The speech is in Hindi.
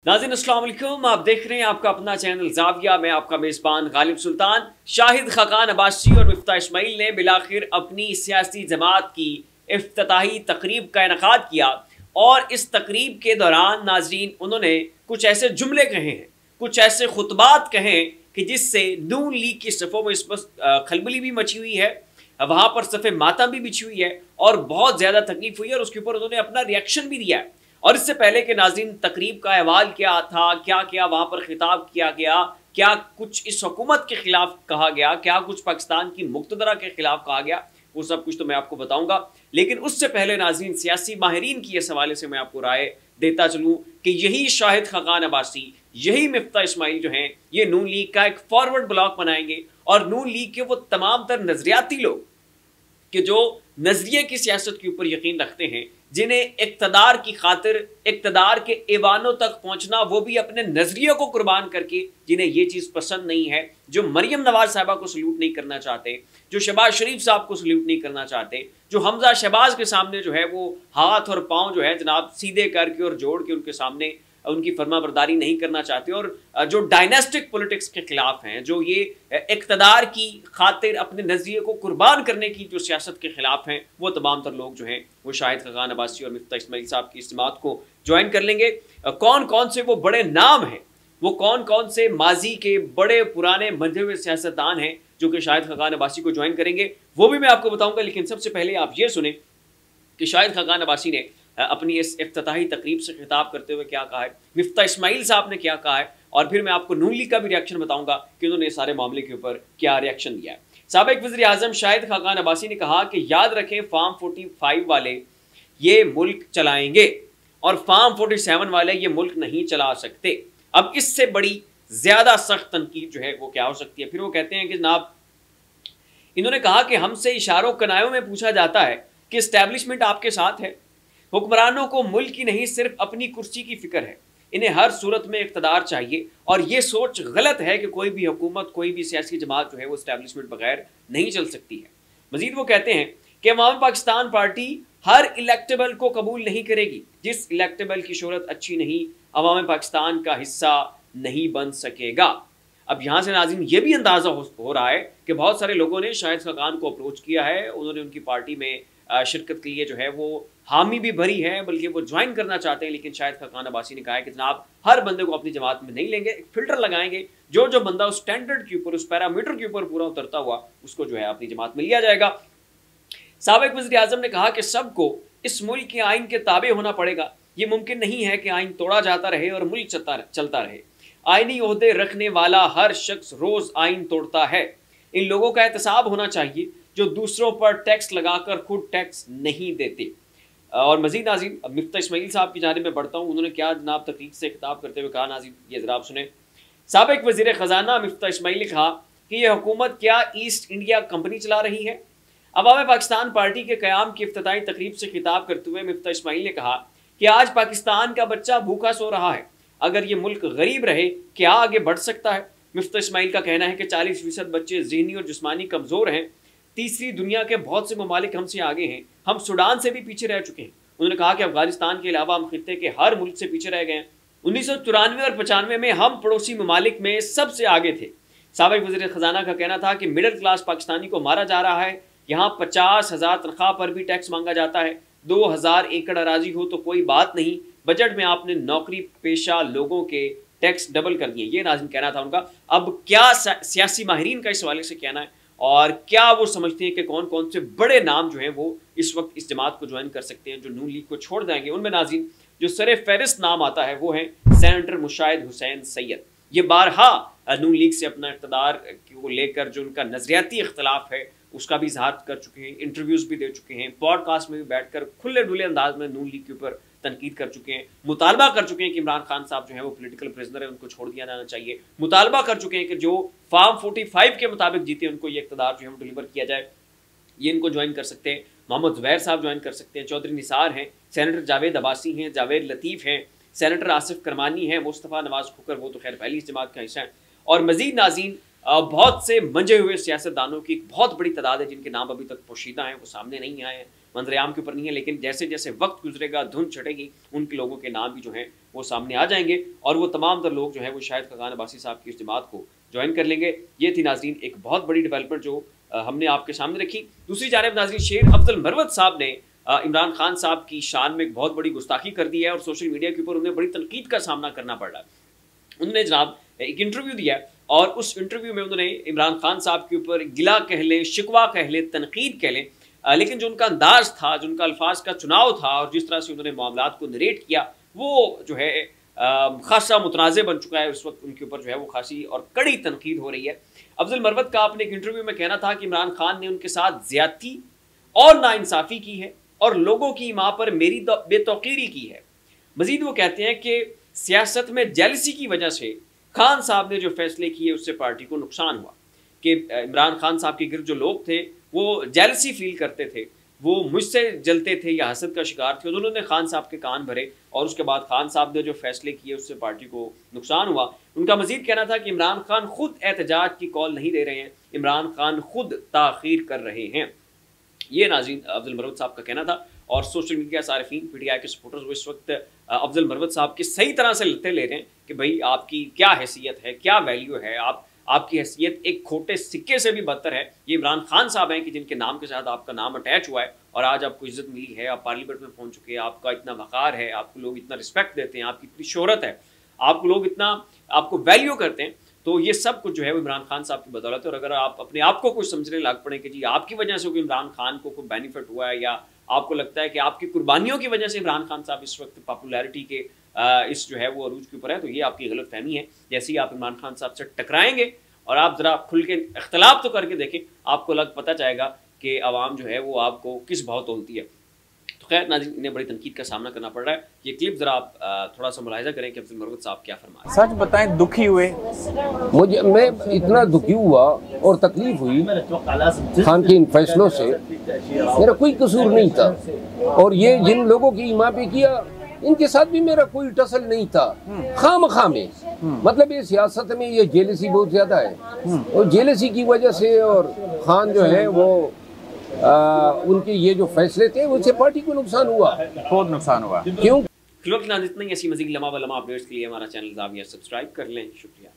नाज़रीन अस्सलाम वालेकुम, आप देख रहे हैं आपका अपना चैनल ज़ाविया में आपका मेज़बान गालिब सुल्तान। शाहिद खाकान अब्बासी और मिफ्ता इस्माइल ने बिलाखिर अपनी सियासी जमात की इफ्तिताही तकरीब का इनेकाद किया और इस तकरीब के दौरान नाज़रीन उन्होंने कुछ ऐसे जुमले कहे हैं, कुछ ऐसे खुतबात कहे हैं कि जिससे नून लीग की सफ़ों में इस पर खलबली भी मची हुई है, वहाँ पर सफ़े मातम भी बिछी हुई है और बहुत ज़्यादा तकलीफ हुई है और उसके ऊपर उन्होंने अपना रिएक्शन भी दिया है। और इससे पहले के नाज़रीन तकरीब का अहवाल क्या था, क्या क्या वहाँ पर खिताब किया गया, क्या कुछ इस हुकूमत के खिलाफ कहा गया, क्या कुछ पाकिस्तान की मुक़्तदरा के खिलाफ कहा गया, वो सब कुछ तो मैं आपको बताऊंगा। लेकिन उससे पहले नाज़रीन सियासी माहिरीन की इस हवाले से मैं आपको राय देता चलूँ कि यही शाहिद खाकान अब्बासी, यही मिफ्ता इस्माइल जो हैं, ये नून लीग का एक फॉरवर्ड ब्लॉक बनाएंगे और नून लीग के वो तमाम तर नजरियाती लोग कि जो नजरिए की सियासत के ऊपर यकीन रखते हैं, जिन्हें इक़्तिदार की खातिर इक़्तिदार के ऐवानों तक पहुंचना, वो भी अपने नजरिए को कुर्बान करके, जिन्हें ये चीज़ पसंद नहीं है, जो मरियम नवाज साहबा को सल्यूट नहीं करना चाहते, जो शहबाज शरीफ साहब को सल्यूट नहीं करना चाहते, जो हमजा शहबाज के सामने जो है वो हाथ और पाँव जो है जनाब सीधे करके और जोड़ के उनके सामने उनकी फर्माबरदारी नहीं करना चाहते और जो डायनेस्टिक पॉलिटिक्स के खिलाफ हैं, जो ये इक़्तिदार की खातिर अपने नज़रिए को कुर्बान करने की जो सियासत के खिलाफ हैं, वो तमाम तर लोग जो हैं वो शाहिद खाकान अब्बासी और मिफ्ता इस्माइल साहब की इस जमात को ज्वाइन कर लेंगे। कौन कौन से वो बड़े नाम हैं, वो कौन कौन से माजी के बड़े पुराने मंझे हुए सियासतदान हैं जो कि शाहिद खाकान अब्बासी को ज्वाइन करेंगे, वो भी मैं आपको बताऊंगा। लेकिन सबसे पहले आप ये सुने कि शाहिद खाकान अब्बासी ने अपनी इस इफ्तिताही तकरीब से खिताब करते हुए क्या कहा है, मिफ्ता इस्माइल साहब ने क्या कहा है, और फिर मैं आपको नून लीग का भी रिएक्शन बताऊंगा कि उन्होंने सारे मामले के ऊपर क्या रिएक्शन दिया है। साबिक वज़ीर आज़म शाहिद खाकान अब्बासी ने कहा कि याद रखें फार्म 45 वाले ये मुल्क चलाएंगे और फार्म 47 वाले ये मुल्क नहीं चला सकते। अब इससे बड़ी ज्यादा सख्त तनकीद जो है वो क्या हो सकती है। फिर वो कहते हैं कि जनाब, इन्होंने कहा कि हमसे इशारों कनायों में पूछा जाता है कि एस्टैब्लिशमेंट आपके साथ है, हुक्मरानों को मुल्क की नहीं सिर्फ अपनी कुर्सी की फिक्र है, इन्हें हर सूरत में इक़्तिदार चाहिए और ये सोच गलत है कि कोई भी हुकूमत, कोई भी सियासी जमात जो है वो एस्टैब्लिशमेंट बगैर नहीं चल सकती है। मजीद वो कहते हैं कि अवाम पाकिस्तान पार्टी हर इलेक्टेबल को कबूल नहीं करेगी, जिस इलेक्टेबल की शोहरत अच्छी नहीं अवाम पाकिस्तान का हिस्सा नहीं बन सकेगा। अब यहाँ से नाज़रीन ये भी अंदाज़ा हो रहा है कि बहुत सारे लोगों ने शाहिद खाकान को अप्रोच किया है, उन्होंने उनकी पार्टी में शिरकत के लिए जो है वो हामी भी भरी है, बल्कि वो ज्वाइन करना चाहते हैं। लेकिन शाहिद खाकान अब्बासी ने कहा है कि जनाब हर बंदे को अपनी जमात में नहीं लेंगे, एक फिल्टर लगाएंगे, जो जो बंदा उस स्टैंडर्ड के ऊपर, उस पैरामीटर के ऊपर पूरा उतरता हुआ, उसको जो है अपनी जमात में लिया जाएगा। साबिक वज़ीर आज़म ने कहा कि सबको इस मुल्क के आइन के ताबे होना पड़ेगा, ये मुमकिन नहीं है कि आइन तोड़ा जाता रहे और मुल्क चलता रहे। आइनी ओहदे रखने वाला हर शख्स रोज आइन तोड़ता है। इन लोगों का एहतसाब होना चाहिए जो दूसरों पर टैक्स लगाकर खुद टैक्स नहीं देते। और मजीद नाज़रीन मिफ्ता इस्माइल साहब की जानिब में बढ़ता हूँ, उन्होंने क्या जनाब तकरीर से खिताब करते हुए कहा, नाज़रीन ये ज़रा आप सुने। साबिक वज़ीर ख़जाना मिफ्ता इस्माइल ने कहा कि यह हुकूमत क्या ईस्ट इंडिया कंपनी चला रही है। अवाम पाकिस्तान पार्टी के क़याम की इफ्तिताही तकरीब से खिताब करते हुए मिफ्ता इस्माइल ने कहा कि आज पाकिस्तान का बच्चा भूखा सो रहा है, अगर ये मुल्क गरीब रहे क्या आगे बढ़ सकता है। मिफ्ता इस्माइल का कहना है कि 40% बच्चे ज़हनी और जिस्मानी कमज़ोर हैं, तीसरी दुनिया के बहुत से ममालिक हमसे आगे हैं, हम सूडान से भी पीछे रह चुके हैं। उन्होंने कहा कि अफगानिस्तान के अलावा हम खित्ते के हर मुल्क से पीछे रह गए हैं। 1994 और 95 में हम पड़ोसी ममालिक में सबसे आगे थे। साबिक वज़ीर ख़जाना का कहना था कि मिडिल क्लास पाकिस्तानी को मारा जा रहा है, यहाँ 50,000 तनख्वाह पर भी टैक्स मांगा जाता है, 2000 एकड़ अराजी हो तो कोई बात नहीं, बजट में आपने नौकरी पेशा लोगों के टैक्स डबल कर दिए। ये नाज़रीन कहना था उनका। अब क्या सियासी माहिरीन का इस हवाले से कहना है और क्या वो समझते हैं कि कौन कौन से बड़े नाम जो हैं वो इस वक्त इस जमात को ज्वाइन कर सकते हैं, जो नून लीग को छोड़ देंगे। उनमें नाज़रीन जो सरे फहरिस्त नाम आता है वो है सेनेटर मुशाहिद हुसैन सैयद। ये बारहा नून लीग से अपना इक़्तिदार को लेकर जो उनका नजरियाती इख्तलाफ है उसका भी इजहार कर चुके हैं, इंटरव्यूज़ भी दे चुके हैं, पॉडकास्ट में भी बैठकर खुले डुले अंदाज में नून लीग के ऊपर तनकीद कर चुके हैं, मुतालबा कर चुके हैं कि इमरान खान साहब जो है वो पॉलिटिकल प्रिजनर है, उनको छोड़ दिया जाना चाहिए, मुतालबा कर चुके हैं कि जो फार्म 45 के मुताबिक जीते उनको ये इक़्तिदार जो है वो डिलीवर किया जाए। ये इनको ज्वाइन कर सकते हैं, मोहम्मद ज़ुबैर साहब ज्वाइन कर सकते हैं, चौधरी निसार हैं, सेनेटर जावेद अब्बासी हैं, जावेद लतीफ़ हैं, सेनेटर आसिफ करमानी हैं, मुस्तफ़ा नवाज खुकर, वो तो खैर पहली जमात का हिस्सा है। और मज़ीद नाज़रीन बहुत से मंजे हुए सियासतदानों की एक बहुत बड़ी तादाद है जिनके नाम अभी तक पोशीदा हैं, वो सामने नहीं आए हैं, मंजरेआम के ऊपर नहीं है, लेकिन जैसे जैसे वक्त गुजरेगा, धुंध छटेगी, उनके लोगों के नाम भी जो हैं वो सामने आ जाएंगे और वो तमाम तर लोग जो है वो शाहिद खकान अब्बासी साहब की इस जमात को ज्वाइन कर लेंगे। ये थी नाज़रीन एक बहुत बड़ी डेवलपमेंट जो हमने आपके सामने रखी। दूसरी जानिब नाज़रीन शेर अफजल मरवत साहब ने इमरान खान साहब की शान में एक बहुत बड़ी गुस्ताखी कर दी है और सोशल मीडिया के ऊपर उन्हें बड़ी तनकीद का सामना करना पड़ रहा है। उन्होंने जनाब एक इंटरव्यू दिया और उस इंटरव्यू में उन्होंने इमरान खान साहब के ऊपर गिला कह लें, शिकवा कह लें, तनकीद कह लें, लेकिन जो उनका अंदाज था, जो उनका अल्फाज का चुनाव था और जिस तरह से उन्होंने मामलात को नरेट किया वो जो है खासा मुतनाज़ बन चुका है। उस वक्त उनके ऊपर जो है वो खासी और कड़ी तनकीद हो रही है। अफजल मरवत का आपने एक इंटरव्यू में कहना था कि इमरान खान ने उनके साथ ज्यादती और नाइंसाफ़ी की है और लोगों की माँ पर मेरी बेतौकीरी की है। मजीद वो कहते हैं कि सियासत में जेलसी की वजह से खान साहब ने जो फैसले किए उससे पार्टी को नुकसान हुआ, कि इमरान खान साहब के गिर्द जो लोग थे वो जेलसी फील करते थे, वो मुझसे जलते थे या हसद का शिकार थे, उन्होंने खान साहब के कान भरे और उसके बाद खान साहब ने जो फैसले किए उससे पार्टी को नुकसान हुआ। उनका मजीद कहना था कि इमरान खान खुद एहतजाज की कॉल नहीं दे रहे हैं, इमरान खान खुद ताख़ीर कर रहे हैं। ये नाज़रीन अफजल मरवत साहब का कहना था और सोशल मीडिया सारिफीन, पीटीआई के सपोर्टर्स वो इस वक्त अफजल मरवत साहब की सही तरह से लत्ते ले रहे हैं कि भाई आपकी क्या हैसियत है, क्या वैल्यू है, आपकी हैसियत एक खोटे सिक्के से भी बदतर है। ये इमरान खान साहब हैं कि जिनके नाम के साथ आपका नाम अटैच हुआ है और आज आपको इज्जत मिली है, आप पार्लियामेंट में पहुंच चुके हैं, आपका इतना वक़ार है, आपको लोग इतना रिस्पेक्ट देते हैं, आपकी इतनी शोहरत है, आपको लोग इतना आपको वैल्यू करते हैं। तो ये सब कुछ जो है वो इमरान खान साहब की बदौलत है। और अगर आप अपने आप को कुछ समझने लग पड़े कि जी आपकी वजह से कोई इमरान खान को कोई बेनिफिट हुआ है या आपको लगता है कि आपकी कुर्बानियों की वजह से इमरान खान साहब इस वक्त पॉपुलैरिटी के इस जो है वो अरूज के ऊपर है, तो ये आपकी गलत फहमी है। जैसे ही आप इमरान खान साहब से टकराएंगे और आप ज़रा खुल के इख्तलाफ तो करके देखें, आपको पता चाहेगा कि आवाम जो है वो आपको किस भाव तोलती है। तो खैर नाज़रीन, इन्हें बड़ी तनकीद का सामना करना पड़ रहा है। ये क्लिप ज़रा आप थोड़ा सा मुलाहिज़ा करें कि अफजल मरवत साहब क्या फरमा रहे हैं। सच बताएं, दुखी हुए? मैं इतना दुखी हुआ और तकलीफ हुई खान के इन फैसलों से, मेरा कोई कसूर नहीं था और ये जिन लोगों की इमाम पे किया इनके साथ भी मेरा कोई टसल नहीं था। खामखा में मतलब ये सियासत में ये जेलसी बहुत ज्यादा है और जेलसी की वजह से और खान जो है वो उनके ये जो फैसले थे उससे पार्टी को नुकसान हुआ, बहुत नुकसान हुआ। क्यों? फिलहाल इतना ही। ऐसी मज़ीद लम्हा व लम्हा अपडेट्स के लिए हमारा चैनल ज़ाविया सब्सक्राइब कर लें। शुक्रिया।